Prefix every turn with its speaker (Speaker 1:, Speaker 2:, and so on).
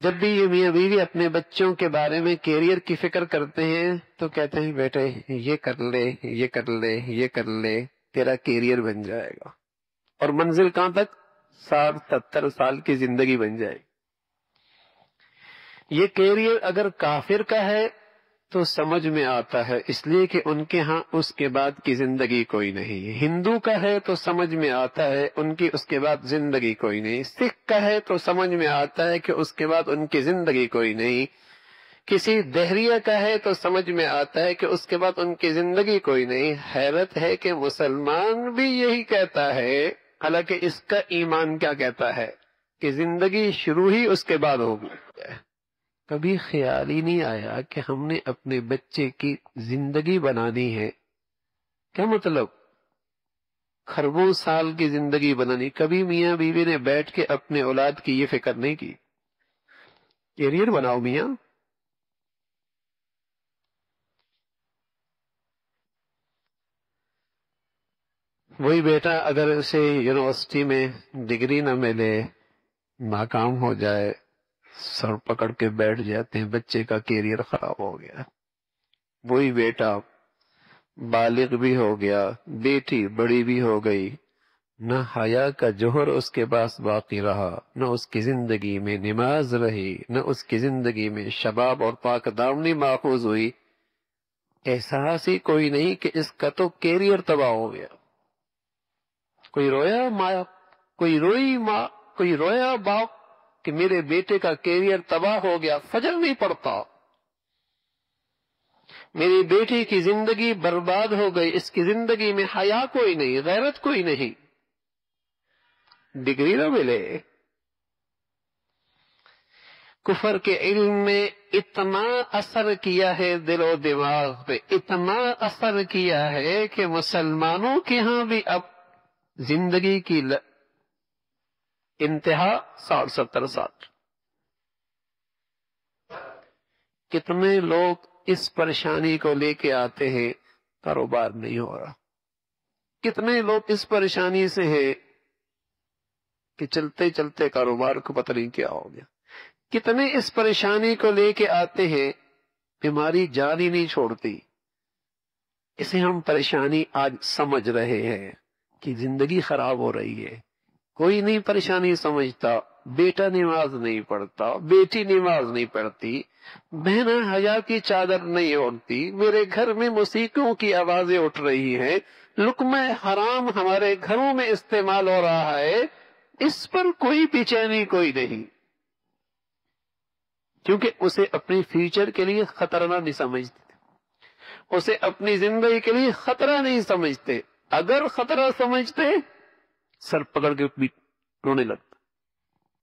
Speaker 1: جب بھی یہ میاں بیوی اپنے بچوں کے بارے میں کیریئر کی فکر کرتے ہیں تو کہتے ہیں بیٹے یہ کر لے یہ کر لے یہ کر لے، تیرا کیریئر بن جائے گا، اور منزل کہاں تک؟ 60-70 سال کی زندگی بن جائے گی۔ یہ کیریئر اگر کافر کا ہے تو سمجھ میں آتا ہے، اس لیے کہ ان کے ہاں اس کے بعد کی زندگی کوئی نہیں۔ ہندو کا ہے تو سمجھ میں آتا ہے ان کی اس کے بعد زندگی کوئی نہیں۔ سکھ کا ہے تو سمجھ میں آتا ہے کہ اس کے بعد ان کی زندگی کوئی نہیں۔ کسی دہریہ کا ہے تو سمجھ میں آتا ہے کہ اس کے بعد ان کی زندگی کوئی نہیں۔ حیرت ہے کہ مسلمان بھی یہی کہتا ہے، حالانکہ اس کا ایمان کیا کہتا ہے کہ زندگی شروع ہی اس کے بعد ہوگی۔ کبھی خیال ہی نہیں آیا کہ ہم نے اپنے بچے کی زندگی بنانی ہے۔ کیا مطلب؟ خربوں سال کی زندگی بنانی۔ کبھی میاں بیوی نے بیٹھ کے اپنے اولاد کی یہ فکر نہیں کی؟ کیریئر بناؤ میاں۔ وہی بیٹا اگر اسے یونیورسٹی میں ڈگری نہ ملے، ناکام ہو جائے، سر پکڑ کے بیٹھ جاتے ہیں، بچے کا کیریئر خراب ہو گیا۔ وہی بیٹا بالغ بھی ہو گیا، بیٹی بڑی بھی ہو گئی، نہ حیا کا جوہر اس کے پاس باقی رہا، نہ اس کی زندگی میں نماز رہی، نہ اس کی زندگی میں شباب اور پاک دامنی ماخوذ ہوئی۔ احساس ہی کوئی نہیں کہ اس کا تو کیریئر تباہ ہو گیا۔ کوئی رویا ماں، کوئی روئی ماں، کوئی رویا باپ کہ میرے بیٹے کا کیریئر تباہ ہو گیا، فجر نہیں پڑتا، میری بیٹی کی زندگی برباد ہو گئی، اس کی زندگی میں حیا کوئی نہیں، غیرت کوئی نہیں، ڈگری نہ ملے۔ کفر کے علم میں اتنا اثر کیا ہے دل و دماغ پہ، اتنا اثر کیا ہے کہ مسلمانوں کے ہاں بھی اب زندگی کی انتہا 60-70 سال۔ کتنے لوگ اس پریشانی کو لے کے آتے ہیں، کاروبار نہیں ہو رہا۔ کتنے لوگ اس پریشانی سے ہیں کہ چلتے چلتے کاروبار کو پتہ نہیں کیا ہو گیا۔ کتنے اس پریشانی کو لے کے آتے ہیں، بیماری جان ہی نہیں چھوڑتی۔ اسے ہم پریشانی آج سمجھ رہے ہیں کہ زندگی خراب ہو رہی ہے۔ کوئی نہیں پریشانی سمجھتا، بیٹا نماز نہیں پڑھتا، بیٹی نماز نہیں پڑھتی، بہنیں حیا کی چادر نہیں اوڑھتی، میرے گھر میں موسیقیوں کی آوازیں اٹھ رہی ہیں، لقمہ حرام ہمارے گھروں میں استعمال ہو رہا ہے، اس پر کوئی بے چینی کوئی نہیں، کیونکہ اسے اپنی فیوچر کے لیے خطرہ نہیں سمجھتے، اسے اپنی زندگی کے لیے خطرہ نہیں سمجھتے۔ اگر خطرہ سمجھتے سر پکڑ کے رونے لگتا۔